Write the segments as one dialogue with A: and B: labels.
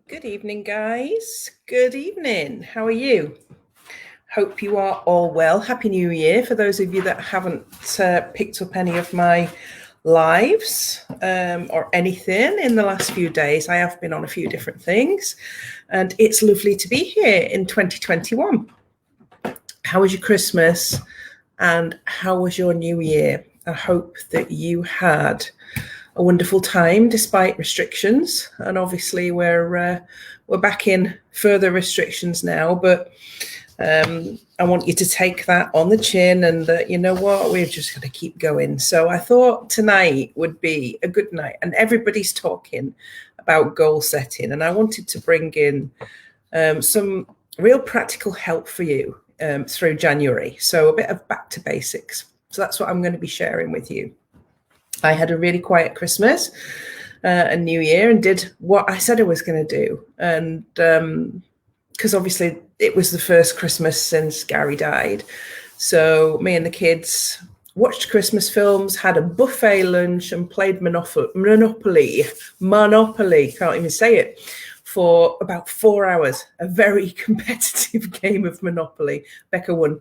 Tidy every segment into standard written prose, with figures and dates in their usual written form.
A: Good evening, guys. Good evening. How are you? Hope you are all well. Happy New Year for those of you that haven't picked up any of my lives or anything in the last few days. I have been on a few different things, and it's lovely to be here in 2021. How was your Christmas and how was your New Year? I hope that you had a wonderful time despite restrictions, and obviously we're back in further restrictions now, but I want you to take that on the chin and that, you know what, we're just going to keep going. So I thought tonight would be a good night, and everybody's talking about goal setting, and I wanted to bring in some real practical help for you through January. So a bit of back to basics. So that's what I'm going to be sharing with you. I had a really quiet Christmas and New Year and did what I said I was going to do. And because obviously it was the first Christmas since Gary died. So me and the kids watched Christmas films, had a buffet lunch and played Monopoly, can't even say it, for about 4 hours. A very competitive game of Monopoly. Becca won.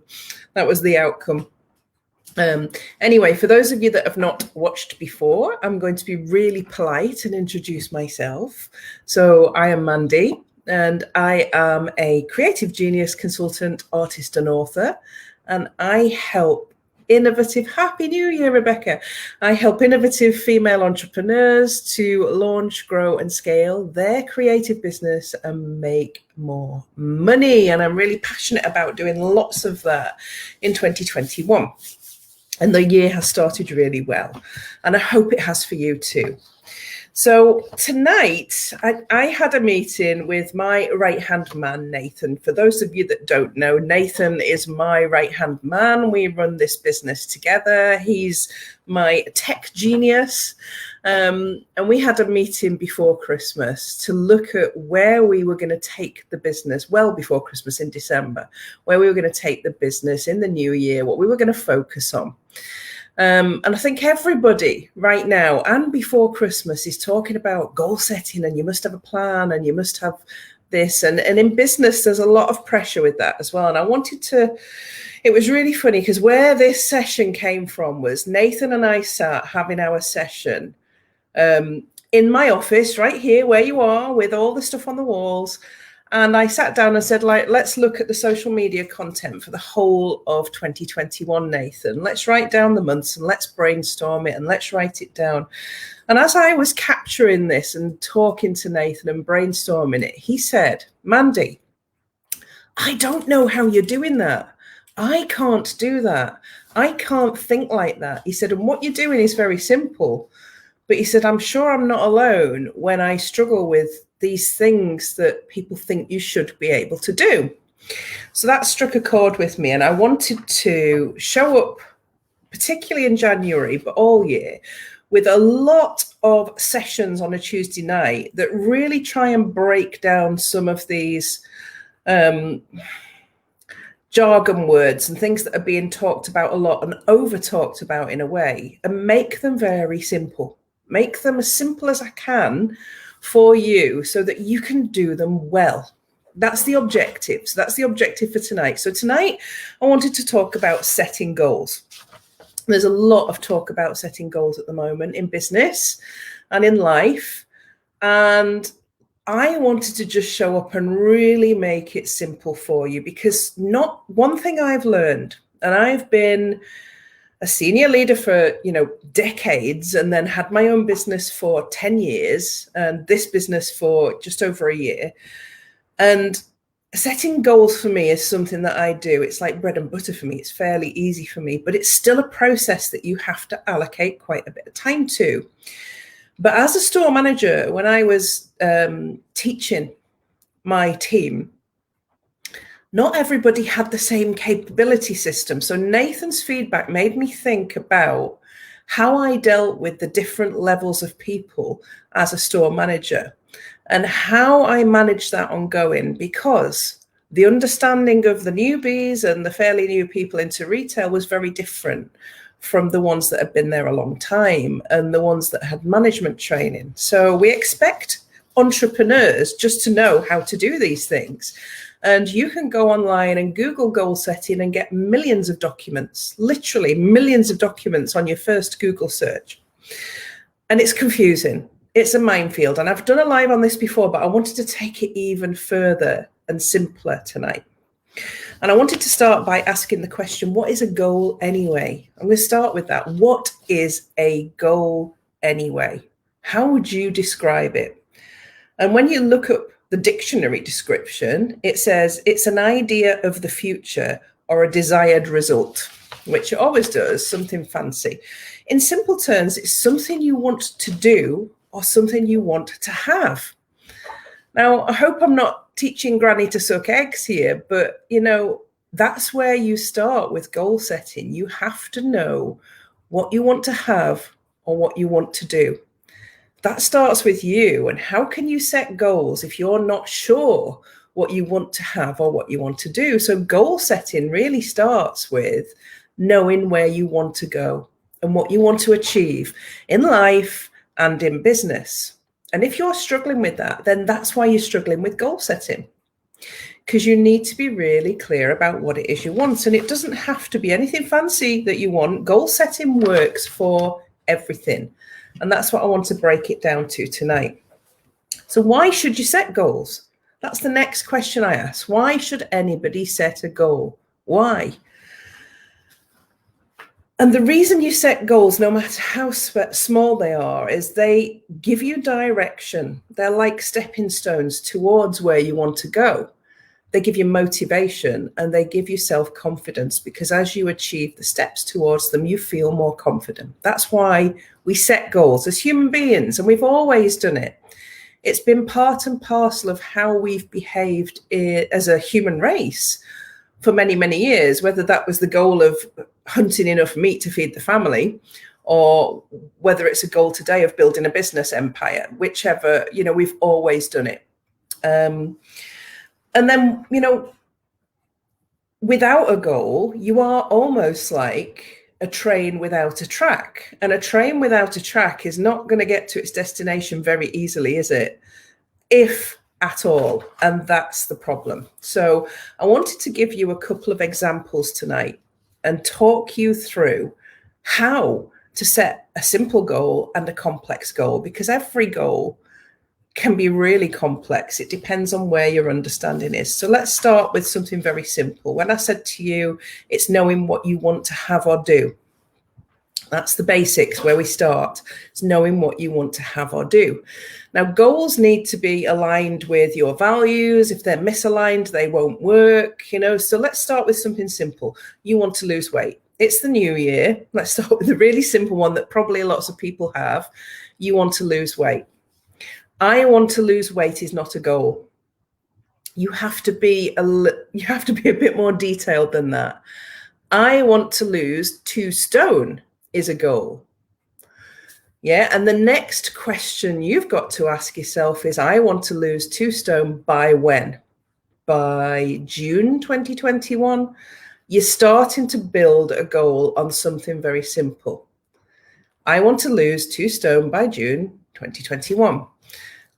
A: That was the outcome. Anyway, for those of you that have not watched before, I'm going to be really polite and introduce myself. So I am Mandy, and I am a creative genius consultant, artist and author, and I help Happy New Year, Rebecca. I help innovative female entrepreneurs to launch, grow and scale their creative business and make more money. And I'm really passionate about doing lots of that in 2021. And the year has started really well, and I hope it has for you too. So tonight, I had a meeting with my right-hand man, Nathan. For those of you that don't know, Nathan is my right-hand man. We run this business together. He's my tech genius. And we had a meeting before Christmas to look at where we were going to take the business, well before Christmas in December, where we were going to take the business in the new year, what we were going to focus on. And I think everybody right now and before Christmas is talking about goal setting, and you must have a plan and you must have this. And in business, there's a lot of pressure with that as well. And it was really funny because where this session came from was Nathan and I sat having our session in my office right here where you are with all the stuff on the walls. And I sat down and said, let's look at the social media content for the whole of 2021, Nathan. Let's write down the months and let's brainstorm it and let's write it down. And as I was capturing this and talking to Nathan and brainstorming it, he said, Mandy, I don't know how you're doing that. I can't do that. I can't think like that. He said, and what you're doing is very simple. But he said, I'm sure I'm not alone when I struggle with these things that people think you should be able to do. So that struck a chord with me. And I wanted to show up, particularly in January, but all year, with a lot of sessions on a Tuesday night that really try and break down some of these jargon words and things that are being talked about a lot and over talked about in a way, and make them very simple. Make them as simple as I can for you so that you can do them well. That's the objective. So that's the objective for tonight. So tonight I wanted to talk about setting goals. There's a lot of talk about setting goals at the moment in business and in life. And I wanted to just show up and really make it simple for you, because not one thing I've learned, and I've been a senior leader for, decades, and then had my own business for 10 years and this business for just over a year. And setting goals for me is something that I do. It's like bread and butter for me. It's fairly easy for me, but it's still a process that you have to allocate quite a bit of time to. But as a store manager, when I was teaching my team, not everybody had the same capability system. So Nathan's feedback made me think about how I dealt with the different levels of people as a store manager and how I managed that ongoing, because the understanding of the newbies and the fairly new people into retail was very different from the ones that had been there a long time and the ones that had management training. So we expect entrepreneurs just to know how to do these things. And you can go online and Google goal setting and get millions of documents, literally millions of documents on your first Google search. And it's confusing. It's a minefield. And I've done a live on this before, but I wanted to take it even further and simpler tonight. And I wanted to start by asking the question, what is a goal anyway? I'm going to start with that. What is a goal anyway? How would you describe it? And when you look up the dictionary description, it says it's an idea of the future or a desired result, which it always does, something fancy. In simple terms, it's something you want to do or something you want to have. Now, I hope I'm not teaching Granny to suck eggs here, but, you know, that's where you start with goal setting. You have to know what you want to have or what you want to do. That starts with you. And how can you set goals if you're not sure what you want to have or what you want to do? So goal setting really starts with knowing where you want to go and what you want to achieve in life and in business. And if you're struggling with that, then that's why you're struggling with goal setting, because you need to be really clear about what it is you want. And it doesn't have to be anything fancy that you want. Goal setting works for everything. And that's what I want to break it down to tonight. So why should you set goals? That's the next question I ask. Why should anybody set a goal? Why? And the reason you set goals, no matter how small they are, is they give you direction. They're like stepping stones towards where you want to go. They give you motivation and they give you self-confidence, because as you achieve the steps towards them, you feel more confident. That's why we set goals as human beings, and we've always done it. It's been part and parcel of how we've behaved as a human race for many, many years, whether that was the goal of hunting enough meat to feed the family, or whether it's a goal today of building a business empire, whichever, you know, we've always done it. And then, you know, without a goal, you are almost like a train without a track. And a train without a track is not going to get to its destination very easily, is it? If at all. And that's the problem. So I wanted to give you a couple of examples tonight and talk you through how to set a simple goal and a complex goal, because every goal can be really complex. It depends on where your understanding is. So let's start with something very simple. When I said to you, it's knowing what you want to have or do. That's the basics where we start. It's knowing what you want to have or do. Now, goals need to be aligned with your values. If they're misaligned, they won't work, you know. So let's start with something simple. You want to lose weight. It's the new year. Let's start with a really simple one that probably lots of people have. You want to lose weight. I want to lose weight is not a goal. You have to be a bit more detailed than that. I want to lose 2 stone is a goal. Yeah, and the next question you've got to ask yourself is, I want to lose 2 stone by when? By June 2021? You're starting to build a goal on something very simple. I want to lose 2 stone by June 2021.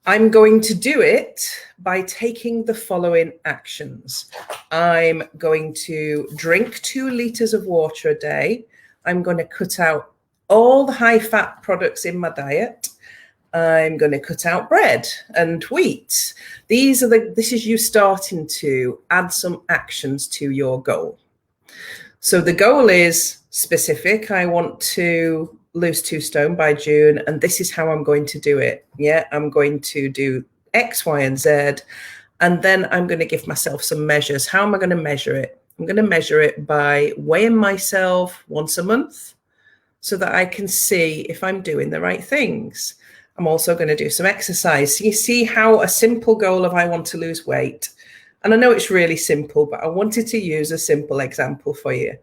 A: I'm going to do it by taking the following actions. I'm going to drink 2 liters of water a day. I'm going to cut out all the high-fat products in my diet. I'm going to cut out bread and wheat. This is you starting to add some actions to your goal. So the goal is specific. I want to lose 2 stone by June, and this is how I'm going to do it. Yeah, I'm going to do X, Y, and Z, and then I'm going to give myself some measures. How am I going to measure it? I'm going to measure it by weighing myself once a month so that I can see if I'm doing the right things. I'm also going to do some exercise. So you see how a simple goal of I want to lose weight, and I know it's really simple, but I wanted to use a simple example for you.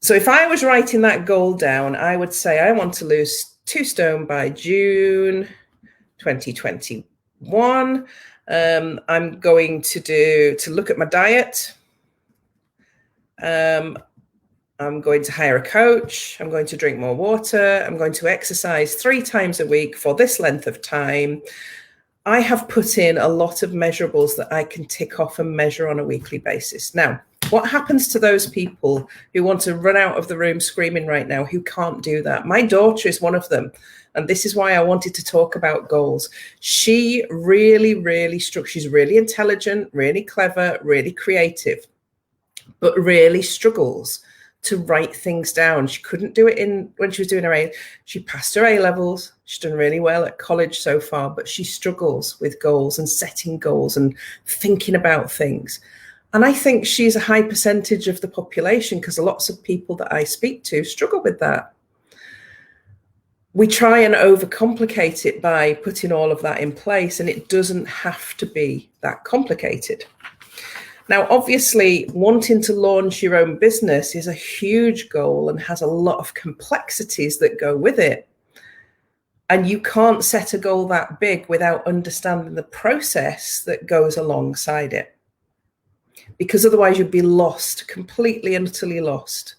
A: So if I was writing that goal down, I would say I want to lose 2 stone by June 2021. I'm going to look at my diet. I'm I'm going to hire a coach. I'm going to drink more water. I'm going to exercise 3 times a week for this length of time. I have put in a lot of measurables that I can tick off and measure on a weekly basis. Now, what happens to those people who want to run out of the room screaming right now, who can't do that? My daughter is one of them. And this is why I wanted to talk about goals. She really struggles. She's really intelligent, really clever, really creative, but really struggles to write things down. She couldn't do it when she was doing her A. She passed her A levels. She's done really well at college so far, but she struggles with goals and setting goals and thinking about things. And I think she's a high percentage of the population because lots of people that I speak to struggle with that. We try and overcomplicate it by putting all of that in place, and it doesn't have to be that complicated. Now, obviously, wanting to launch your own business is a huge goal and has a lot of complexities that go with it. And you can't set a goal that big without understanding the process that goes alongside it, because otherwise you'd be lost, completely and utterly lost.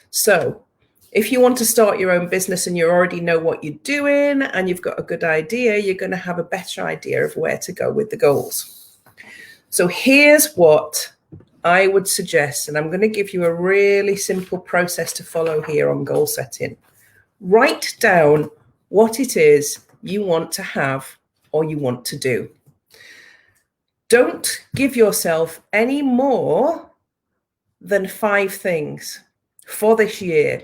A: So if you want to start your own business and you already know what you're doing and you've got a good idea, you're going to have a better idea of where to go with the goals. So here's what I would suggest, and I'm going to give you a really simple process to follow here on goal setting. Write down what it is you want to have or you want to do. Don't give yourself any more than 5 things for this year.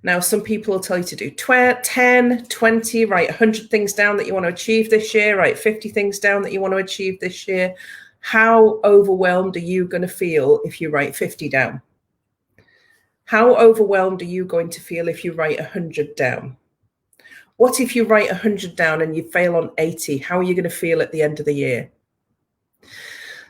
A: Now, some people will tell you to do 10, 20, write 100 things down that you want to achieve this year, write 50 things down that you want to achieve this year. How overwhelmed are you going to feel if you write 50 down? How overwhelmed are you going to feel if you write 100 down? What if you write 100 down and you fail on 80? How are you going to feel at the end of the year?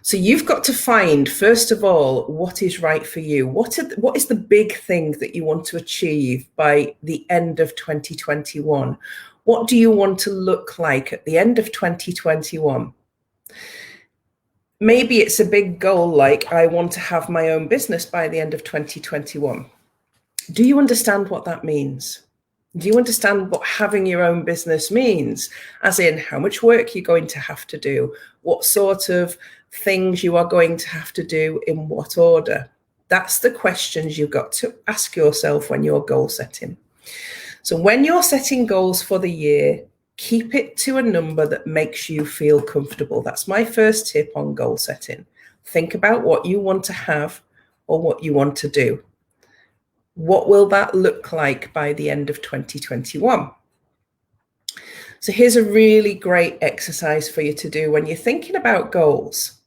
A: So you've got to find, first of all, what is right for you. What is the big thing that you want to achieve by the end of 2021? What do you want to look like at the end of 2021? Maybe it's a big goal like, I want to have my own business by the end of 2021. Do you understand what that means? Do you understand what having your own business means? As in, how much work you're going to have to do, what sort of things you are going to have to do, in what order? That's the questions you've got to ask yourself when you're goal setting. So when you're setting goals for the year, keep it to a number that makes you feel comfortable. That's my first tip on goal setting. Think about what you want to have or what you want to do. What will that look like by the end of 2021? So here's a really great exercise for you to do when you're thinking about goals.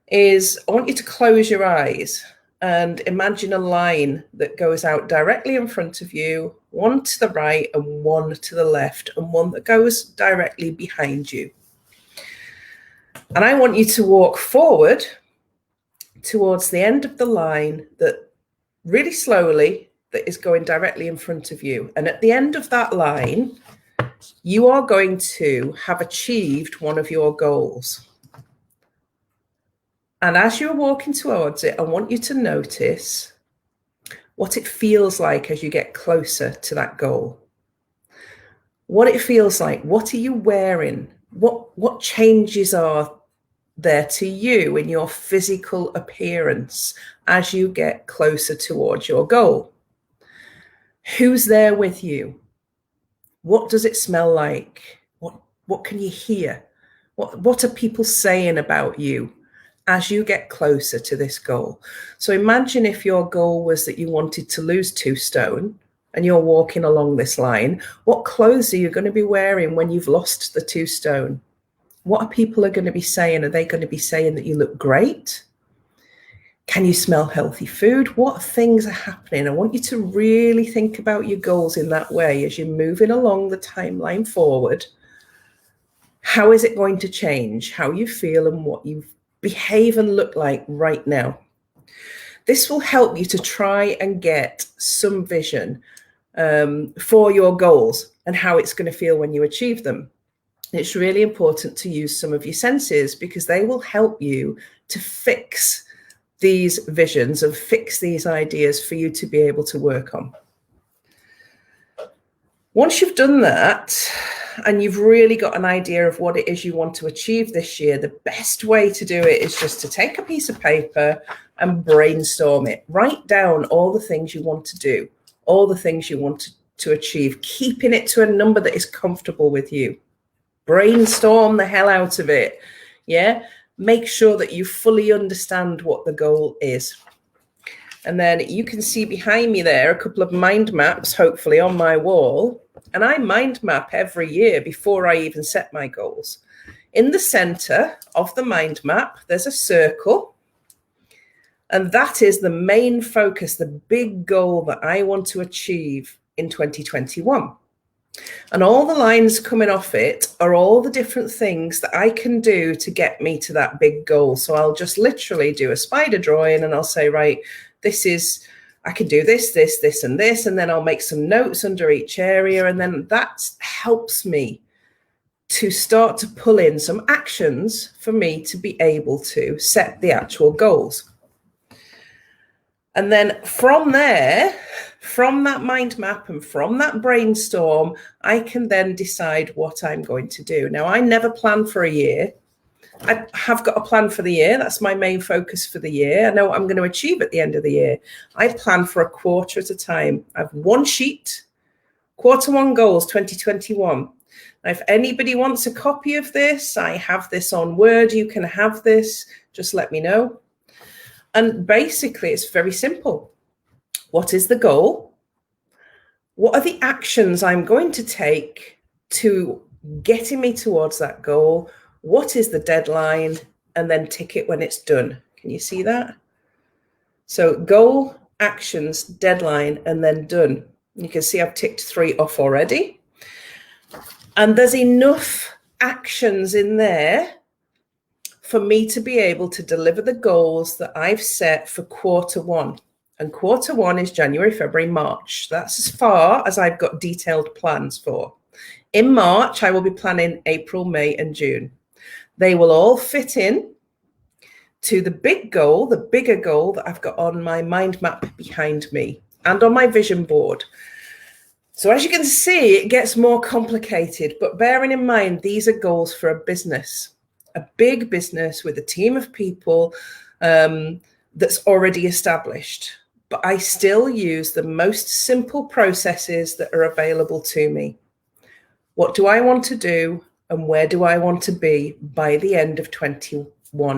A: I want you to close your eyes and imagine a line that goes out directly in front of you, one to the right and one to the left, and one that goes directly behind you. And I want you to walk forward towards the end of the line that really slowly, that is going directly in front of you. And at the end of that line, you are going to have achieved one of your goals. And as you're walking towards it, I want you to notice what it feels like as you get closer to that goal. What it feels like. What are you wearing? What changes are there to you in your physical appearance as you get closer towards your goal? Who's there with you? What does it smell like? What can you hear? What are people saying about you as you get closer to this goal? So imagine if your goal was that you wanted to lose 2 stone and you're walking along this line. What clothes are you going to be wearing when you've lost the 2 stone? What are people going to be saying? Are they going to be saying that you look great? Can you smell healthy food? What things are happening? I want you to really think about your goals in that way as you're moving along the timeline forward. How is it going to change how you feel and what you behave and look like right now? This will help you to try and get some vision for your goals and how it's going to feel when you achieve them. It's really important to use some of your senses because they will help you to fix these visions and fix these ideas for you to be able to work on. Once you've done that and you've really got an idea of what it is you want to achieve this year, the best way to do it is just to take a piece of paper and brainstorm it. Write down all the things you want to do, all the things you want to achieve, keeping it to a number that is comfortable with you. Brainstorm the hell out of it. Yeah. Make sure that you fully understand what the goal is. And then you can see behind me there a couple of mind maps, hopefully on my wall. And I mind map every year before I even set my goals. In the center of the mind map, there's a circle. And that is the main focus, the big goal that I want to achieve in 2021. And all the lines coming off it are all the different things that I can do to get me to that big goal. So I'll just literally do a spider drawing and I'll say, right, I can do this, this, this, and this. And then I'll make some notes under each area. And then that helps me to start to pull in some actions for me to be able to set the actual goals. And then from there, from that mind map and from that brainstorm, I can then decide what I'm going to do. Now, I never plan for a year. I have got a plan for the year. That's my main focus for the year. I know what I'm going to achieve at the end of the year. I plan for a quarter at a time. I have one sheet, quarter one goals, 2021. Now, if anybody wants a copy of this, I have this on Word. You can have this. Just let me know. And basically, it's very simple. What is the goal? What are the actions I'm going to take to getting me towards that goal? What is the deadline? And then tick it when it's done. Can you see that? So goal, actions, deadline, and then done. You can see I've ticked 3 off already. And there's enough actions in there for me to be able to deliver the goals that I've set for quarter one. And quarter one is January, February, March. That's as far as I've got detailed plans for. In March, I will be planning April, May, and June. They will all fit in to the big goal, the bigger goal that I've got on my mind map behind me and on my vision board. So as you can see, it gets more complicated, but bearing in mind, these are goals for a business. A big business with a team of people that's already established. But I still use the most simple processes that are available to me. What do I want to do and where do I want to be by the end of 21?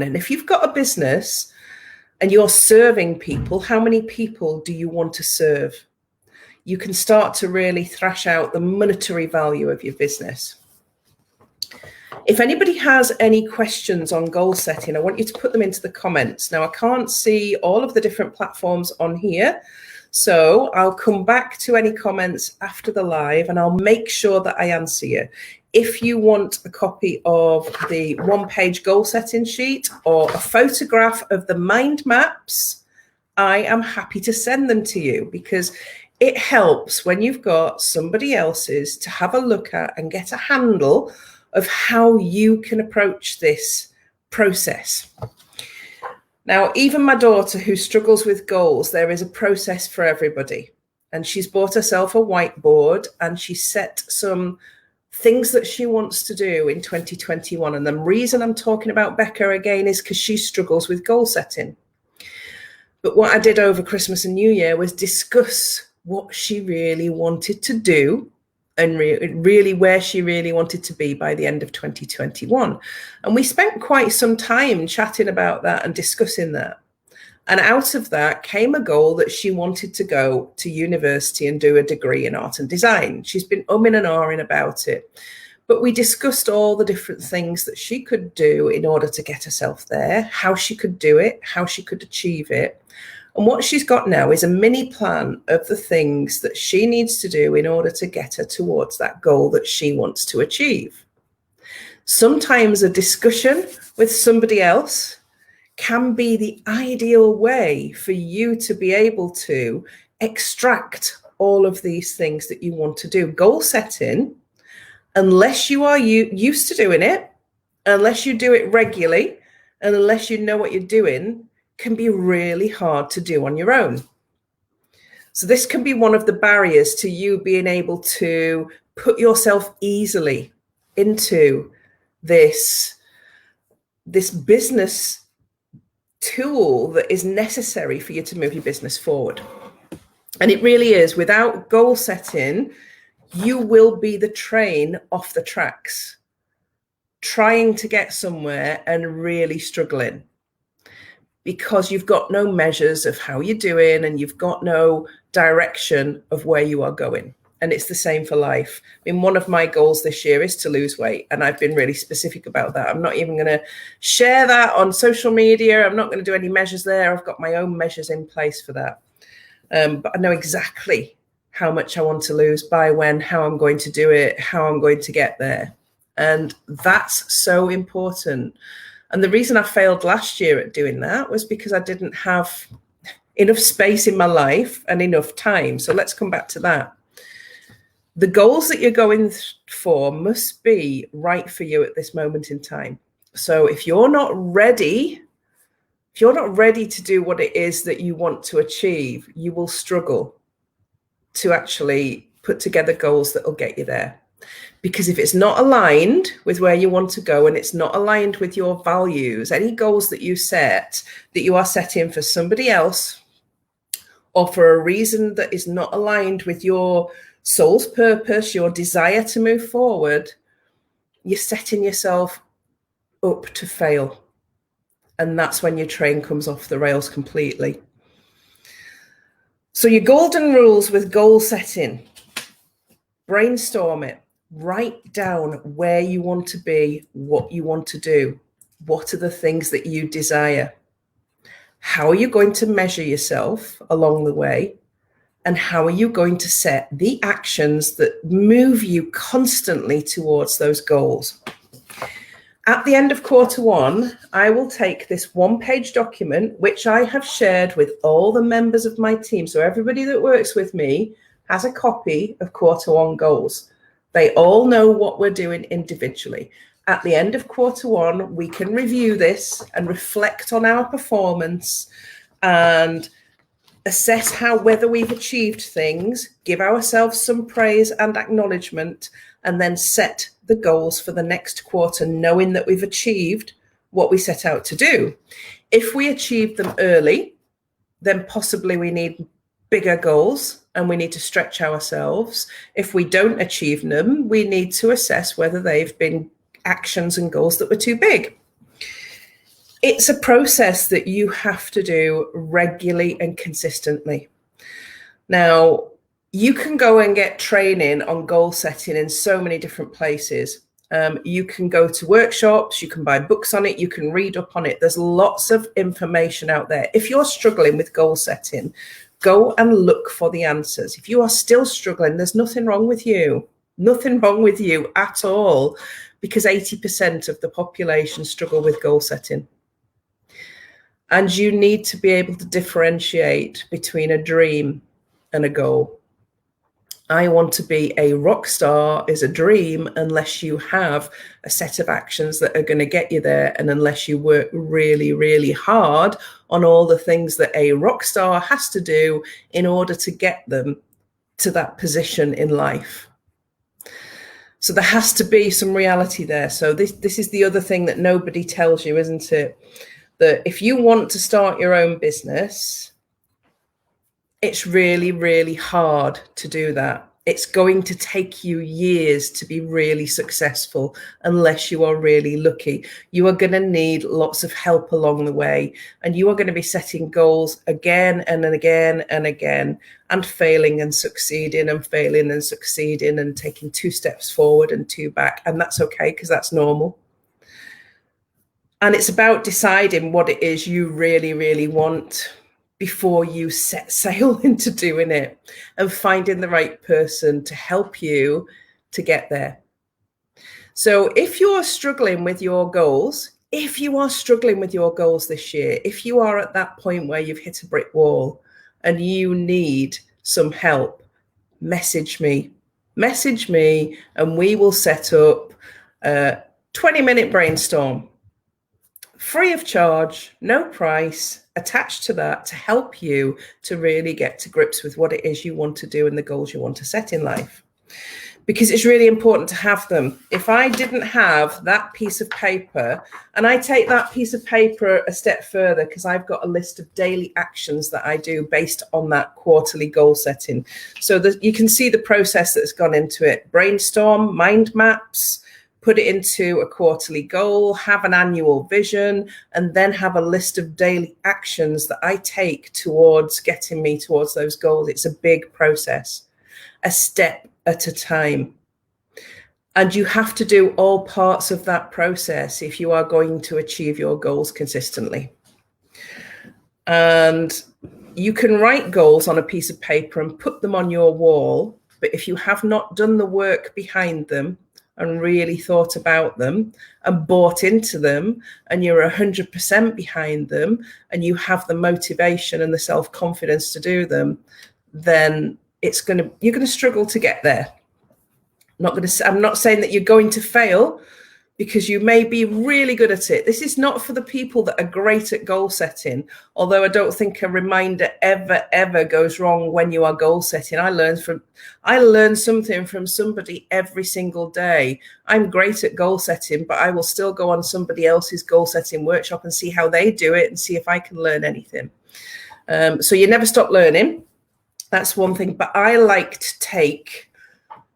A: And if you've got a business and you're serving people, how many people do you want to serve? You can start to really thrash out the monetary value of your business. If anybody has any questions on goal setting, I want you to put them into the comments. Now, I can't see all of the different platforms on here, so I'll come back to any comments after the live and I'll make sure that I answer you. If you want a copy of the one-page goal setting sheet or a photograph of the mind maps, I am happy to send them to you because it helps when you've got somebody else's to have a look at and get a handle of how you can approach this process. Now, even my daughter who struggles with goals, there is a process for everybody. And she's bought herself a whiteboard and she set some things that she wants to do in 2021. And the reason I'm talking about Becca again is because she struggles with goal setting. But what I did over Christmas and New Year was discuss what she really wanted to do and really where she really wanted to be by the end of 2021. And we spent quite some time chatting about that and discussing that. And out of that came a goal that she wanted to go to university and do a degree in art and design. She's been umming and ahhing about it. But we discussed all the different things that she could do in order to get herself there, how she could do it, how she could achieve it. And what she's got now is a mini plan of the things that she needs to do in order to get her towards that goal that she wants to achieve. Sometimes a discussion with somebody else can be the ideal way for you to be able to extract all of these things that you want to do. Goal setting, unless you are used to doing it, unless you do it regularly, and unless you know what you're doing, can be really hard to do on your own. So this can be one of the barriers to you being able to put yourself easily into this business tool that is necessary for you to move your business forward. And it really is. Without goal setting, you will be the train off the tracks, trying to get somewhere and really struggling, because you've got no measures of how you're doing and you've got no direction of where you are going. And it's the same for life. I mean, one of my goals this year is to lose weight, and I've been really specific about that. I'm not even going to share that on social media. I'm not going to do any measures there. I've got my own measures in place for that. But I know exactly how much I want to lose, by when, how I'm going to do it, how I'm going to get there. And that's so important. And the reason I failed last year at doing that was because I didn't have enough space in my life and enough time. So let's come back to that. The goals that you're going for must be right for you at this moment in time. So if you're not ready to do what it is that you want to achieve, you will struggle to actually put together goals that will get you there. Because if it's not aligned with where you want to go, and it's not aligned with your values, any goals that you set, that you are setting for somebody else or for a reason that is not aligned with your soul's purpose, your desire to move forward, you're setting yourself up to fail. And that's when your train comes off the rails completely. So your golden rules with goal setting: brainstorm it, write down where you want to be, what you want to do, what are the things that you desire, how are you going to measure yourself along the way, and how are you going to set the actions that move you constantly towards those goals. At the end of quarter one, I will take this one-page document, which I have shared with all the members of my team. So everybody that works with me has a copy of quarter one goals. They all know what we're doing individually. At the end of quarter one, we can review this and reflect on our performance and assess whether we've achieved things, give ourselves some praise and acknowledgement, and then set the goals for the next quarter, knowing that we've achieved what we set out to do. If we achieve them early, then possibly we need bigger goals and we need to stretch ourselves. If we don't achieve them, we need to assess whether they've been actions and goals that were too big. It's a process that you have to do regularly and consistently. Now, you can go and get training on goal setting in so many different places. You can go to workshops, you can buy books on it, you can read up on it. There's lots of information out there. If you're struggling with goal setting, go and look for the answers. If you are still struggling, there's nothing wrong with you. Nothing wrong with you at all, because 80% of the population struggle with goal setting. And you need to be able to differentiate between a dream and a goal. I want to be a rock star is a dream unless you have a set of actions that are going to get you there, and unless you work really, really hard on all the things that a rock star has to do in order to get them to that position in life. So there has to be some reality there. So this is the other thing that nobody tells you, isn't it? That if you want to start your own business, it's really, really hard to do that. It's going to take you years to be really successful unless you are really lucky. You are going to need lots of help along the way, and you are going to be setting goals again and again and again, and failing and succeeding and failing and succeeding and taking 2 steps forward and 2 back. And that's okay, because that's normal. And it's about deciding what it is you really, really want before you set sail into doing it, and finding the right person to help you to get there. So if you're struggling with your goals, this year, if you are at that point where you've hit a brick wall and you need some help, message me, and we will set up a 20-minute brainstorm. Free of charge, no price, attached to that to help you to really get to grips with what it is you want to do and the goals you want to set in life. Because it's really important to have them. If I didn't have that piece of paper, and I take that piece of paper a step further because I've got a list of daily actions that I do based on that quarterly goal setting. So that you can see the process that's gone into it. Brainstorm, mind maps, put it into a quarterly goal, have an annual vision, and then have a list of daily actions that I take towards getting me towards those goals. It's a big process, a step at a time. And you have to do all parts of that process if you are going to achieve your goals consistently. And you can write goals on a piece of paper and put them on your wall, but if you have not done the work behind them and really thought about them and bought into them, and you're 100% behind them, and you have the motivation and the self-confidence to do them, then you're going to struggle to get there. I'm not saying that you're going to fail, because you may be really good at it. This is not for the people that are great at goal setting, although I don't think a reminder ever goes wrong when you are goal setting. I learn something from somebody every single day. I'm great at goal setting, but I will still go on somebody else's goal setting workshop and see how they do it and see if I can learn anything. So you never stop learning. That's one thing. But I like to take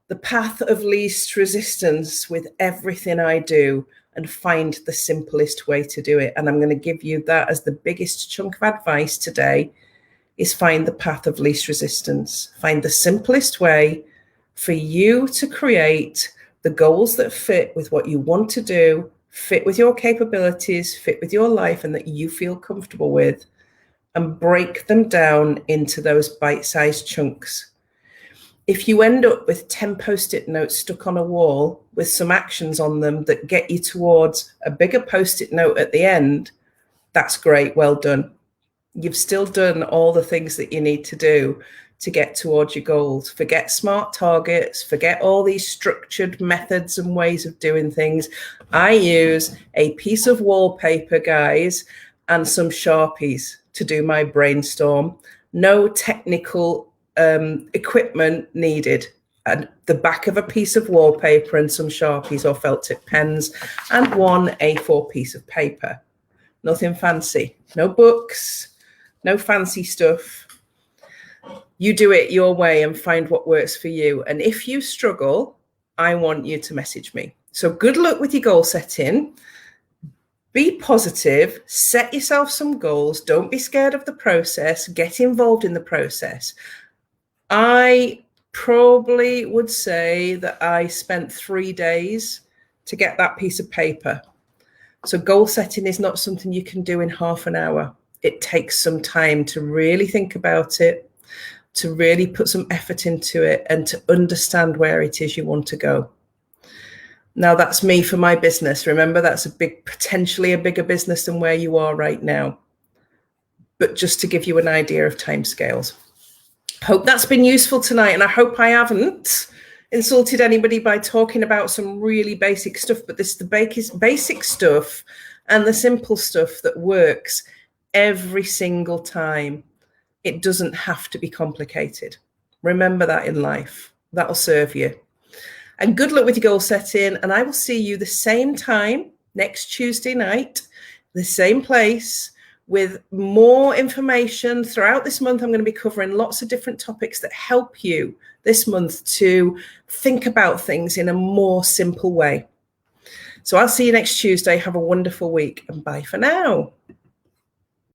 A: the path of least resistance with everything I do and find the simplest way to do it. And I'm going to give you that as the biggest chunk of advice today, is find the path of least resistance. Find the simplest way for you to create the goals that fit with what you want to do, fit with your capabilities, fit with your life, and that you feel comfortable with, and break them down into those bite-sized chunks. If you end up with 10 post-it notes stuck on a wall with some actions on them that get you towards a bigger post-it note at the end, that's great, well done. You've still done all the things that you need to do to get towards your goals. Forget smart targets, forget all these structured methods and ways of doing things. I use a piece of wallpaper, guys, and some Sharpies to do my brainstorm. No technical equipment needed, and the back of a piece of wallpaper and some Sharpies or felt tip pens and one A4 piece of paper. Nothing fancy, no books, no fancy stuff. You do it your way and find what works for you. And if you struggle, I want you to message me. So good luck with your goal setting. Be positive, set yourself some goals. Don't be scared of the process. Get involved in the process. I probably would say that I spent 3 days to get that piece of paper. So goal setting is not something you can do in half an hour. It takes some time to really think about it, to really put some effort into it, and to understand where it is you want to go. Now, that's me for my business. Remember, that's potentially a bigger business than where you are right now. But just to give you an idea of timescales. Hope that's been useful tonight, and I hope I haven't insulted anybody by talking about some really basic stuff, but this is the basic stuff and the simple stuff that works every single time. It doesn't have to be complicated. Remember that in life. That'll serve you. And good luck with your goal setting, and I will see you the same time next Tuesday night, the same place, with more information. Throughout this month, I'm going to be covering lots of different topics that help you this month to think about things in a more simple way. So I'll see you next Tuesday. Have a wonderful week, and bye for now.